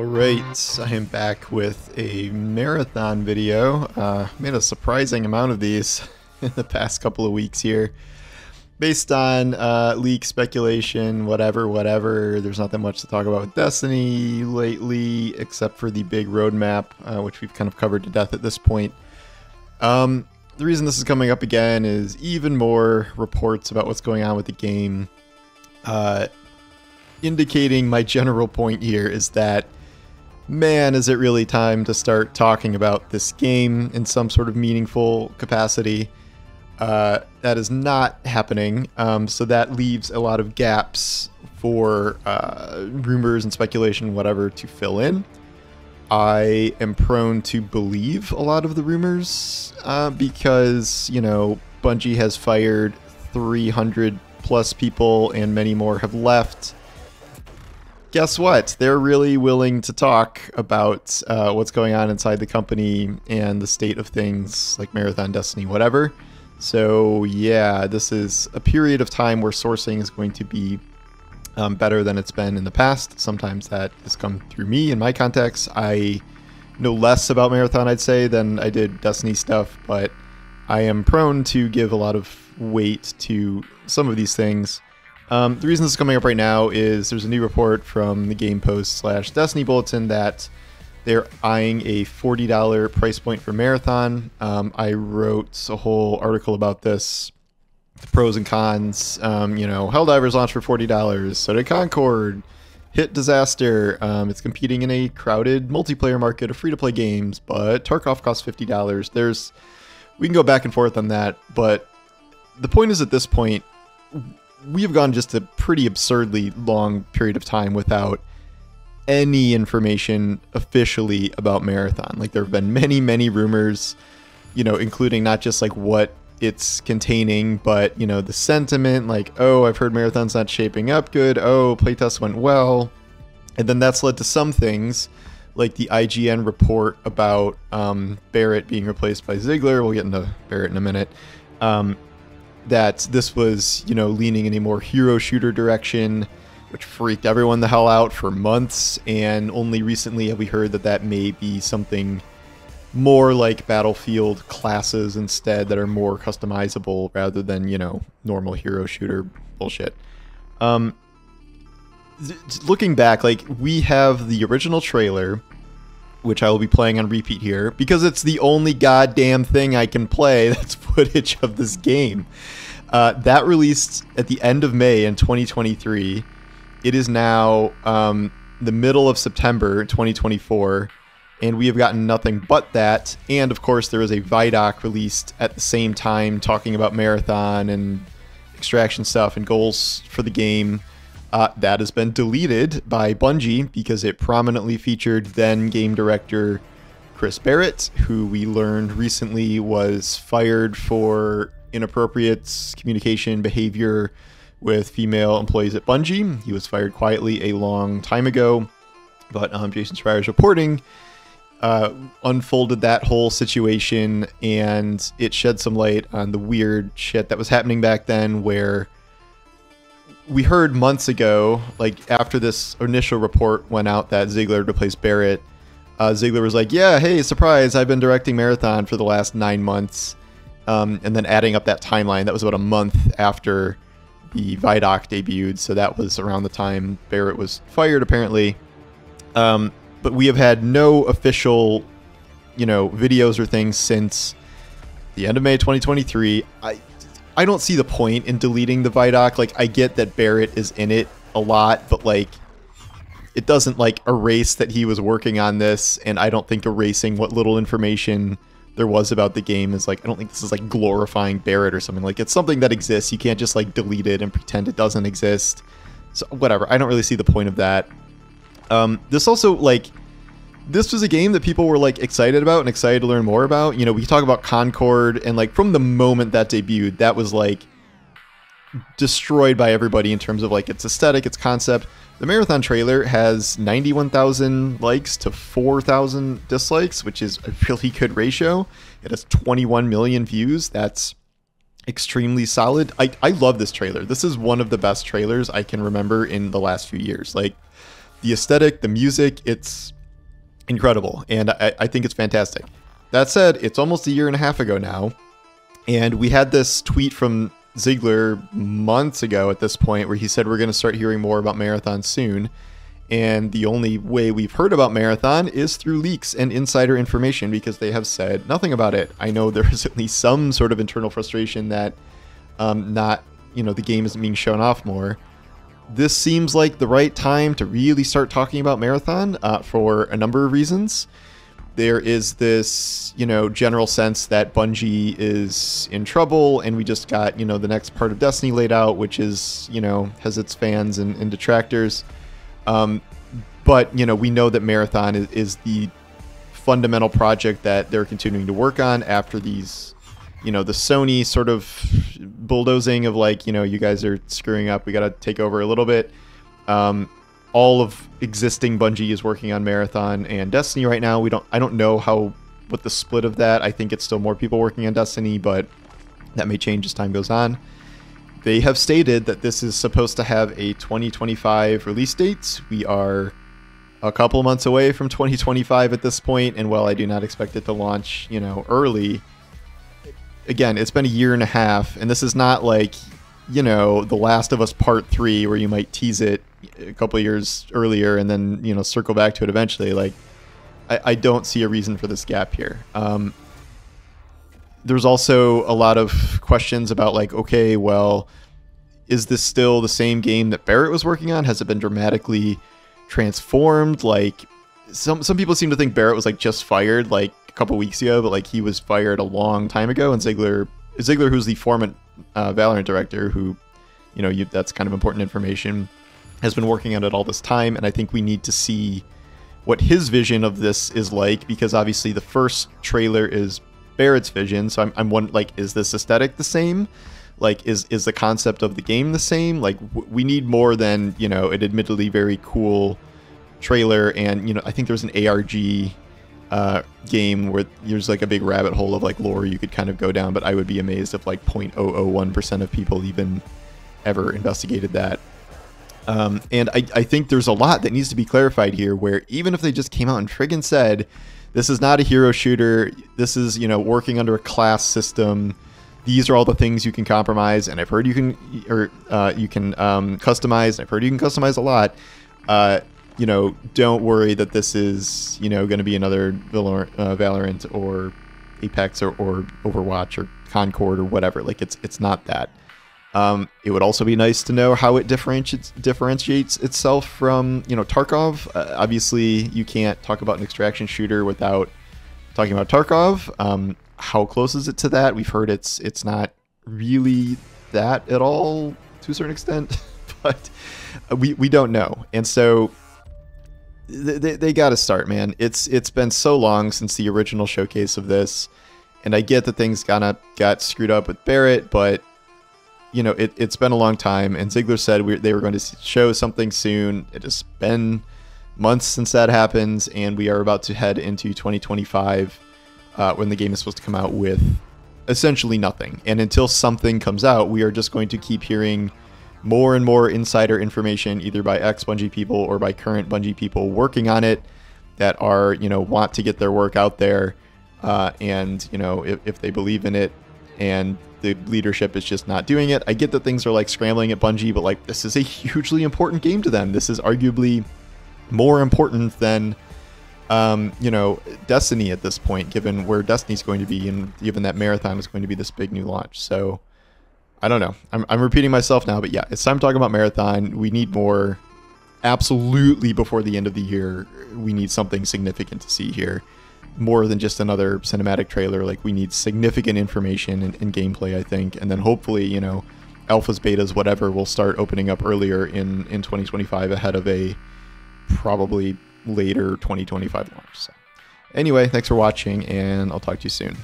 Alright, I am back with a marathon video. Made a surprising amount of these in the past couple of weeks here. Based on leak speculation, whatever. There's not that much to talk about with Destiny lately, except for the big roadmap, which we've kind of covered to death at this point. The reason this is coming up again is even more reports about what's going on with the game. Indicating my general point here is that, man, is it really time to start talking about this game in some sort of meaningful capacity. That is not happening, so that leaves a lot of gaps for rumors and speculation, whatever, to fill in. I am prone to believe a lot of the rumors because, you know, Bungie has fired 300 plus people and many more have left. Guess what? They're really willing to talk about what's going on inside the company and the state of things like Marathon, Destiny, whatever. So yeah, this is a period of time where sourcing is going to be better than it's been in the past. Sometimes that has come through me in my context. I know less about Marathon, I'd say, than I did Destiny stuff, but I am prone to give a lot of weight to some of these things. The reason this is coming up right now is there's a new report from the Game Post / Destiny Bulletin that they're eyeing a $40 price point for Marathon. I wrote a whole article about this, the pros and cons. You know, Helldivers launched for $40, so did Concord. Hit disaster. It's competing in a crowded multiplayer market of free-to-play games, but Tarkov costs $50. We can go back and forth on that, but the point is, at this point, we have gone just a pretty absurdly long period of time without any information officially about Marathon. Like, there have been many rumors, you know, including not just like what it's containing, but, you know, the sentiment, like, oh, I've heard Marathon's not shaping up good, oh, playtest went well. And then that's led to some things like the IGN report about Barrett being replaced by Ziegler. We'll get into Barrett in a minute. That this was, you know, leaning in a more hero shooter direction, which freaked everyone the hell out for months, and only recently have we heard that that may be something more like Battlefield classes instead that are more customizable rather than, you know, normal hero shooter bullshit. Looking back, like, we have the original trailer, which I will be playing on repeat here, because it's the only goddamn thing I can play that's footage of this game. That released at the end of May in 2023. It is now the middle of September 2024, and we have gotten nothing but that. And of course, there was a Vidoc released at the same time talking about Marathon and extraction stuff and goals for the game. That has been deleted by Bungie because it prominently featured then game director Chris Barrett, who we learned recently was fired for inappropriate communication behavior with female employees at Bungie. He was fired quietly a long time ago, but Jason Schreier's reporting unfolded that whole situation, and it shed some light on the weird shit that was happening back then, where we heard months ago, like after this initial report went out that Ziegler had replaced Barrett, Ziegler was like, yeah, hey, surprise, I've been directing Marathon for the last 9 months. And then adding up that timeline, that was about a month after the Vidoc debuted, so that was around the time Barrett was fired, apparently. But we have had no official, you know, videos or things since the end of May 2023. I don't see the point in deleting the Vidoc. Like, I get that Barrett is in it a lot, but, like, it doesn't, like, erase that he was working on this, and I don't think erasing what little information there was about the game is, like, I don't think this is, like, glorifying Barrett or something. Like, it's something that exists. You can't just, like, delete it and pretend it doesn't exist. So, whatever. I don't really see the point of that. This also, like, this was a game that people were, like, excited about and excited to learn more about. You know, we talk about Concord, and, like, from the moment that debuted, that was, like, destroyed by everybody in terms of, like, its aesthetic, its concept. The Marathon trailer has 91,000 likes to 4,000 dislikes, which is a really good ratio. It has 21 million views. That's extremely solid. I love this trailer. This is one of the best trailers I can remember in the last few years. Like, the aesthetic, the music, it's incredible, and I think it's fantastic. That said, it's almost a year and a half ago now, and we had this tweet from Ziegler months ago at this point where he said we're going to start hearing more about Marathon soon, and the only way we've heard about Marathon is through leaks and insider information, because they have said nothing about it. I know there is at least some sort of internal frustration that the game isn't being shown off more. This seems like the right time to really start talking about Marathon for a number of reasons. There is this, general sense that Bungie is in trouble, and we just got, the next part of Destiny laid out, which is, has its fans and detractors. But, we know that Marathon is the fundamental project that they're continuing to work on after these, the Sony sort of bulldozing of like, you guys are screwing up, we got to take over a little bit. All of existing Bungie is working on Marathon and Destiny right now. I don't know what the split of that. I think it's still more people working on Destiny, but that may change as time goes on. They have stated that this is supposed to have a 2025 release date. We are a couple months away from 2025 at this point, and while I do not expect it to launch, early, again, it's been a year and a half, and this is not like, The Last of Us Part 3 where you might tease it a couple of years earlier and then, circle back to it eventually. Like, I don't see a reason for this gap here. There's also a lot of questions about like, okay, well, is this still the same game that Barrett was working on? Has it been dramatically transformed? Like, some people seem to think Barrett was like just fired like a couple weeks ago, but like he was fired a long time ago. And Ziegler, who's the former Valorant director, who, that's kind of important information, has been working on it all this time. And I think we need to see what his vision of this is like, because obviously the first trailer is Barrett's vision. So I'm wondering, like, is this aesthetic the same? Like, is the concept of the game the same? Like, we need more than, an admittedly very cool trailer. And, I think there's an ARG game where there's like a big rabbit hole of like lore you could kind of go down, but I would be amazed if like 0.001% of people even ever investigated that. And I think there's a lot that needs to be clarified here, where even if they just came out and friggin' said, this is not a hero shooter, this is, working under a class system, these are all the things you can compromise, and I've heard you can, customize, and I've heard you can customize a lot, don't worry that this is, going to be another Valorant or Apex or Overwatch or Concord or whatever. Like, it's not that. It would also be nice to know how it differentiates itself from, Tarkov. Obviously, you can't talk about an extraction shooter without talking about Tarkov. How close is it to that? We've heard it's not really that at all to a certain extent, but we don't know. And so they got to start, man. It's been so long since the original showcase of this, and I get that things kind of got screwed up with Barrett, but it's been a long time, and Ziegler said they were going to show something soon. It has been months since that happened, and we are about to head into 2025 when the game is supposed to come out with essentially nothing. And until something comes out, we are just going to keep hearing more and more insider information, either by ex-Bungie people or by current Bungie people working on it that are, want to get their work out there, and, if they believe in it, and the leadership is just not doing it. I get that things are like scrambling at Bungie, but like, this is a hugely important game to them. This is arguably more important than, Destiny at this point, given where Destiny's going to be, and given that Marathon is going to be this big new launch. So I don't know. I'm repeating myself now, but yeah, it's time to talk about Marathon. We need more. Absolutely, before the end of the year, we need something significant to see here. More than just another cinematic trailer. Like, we need significant information and gameplay, I think. And then hopefully, alphas, betas, whatever, will start opening up earlier in 2025 ahead of a probably later 2025 launch. So anyway, thanks for watching, and I'll talk to you soon.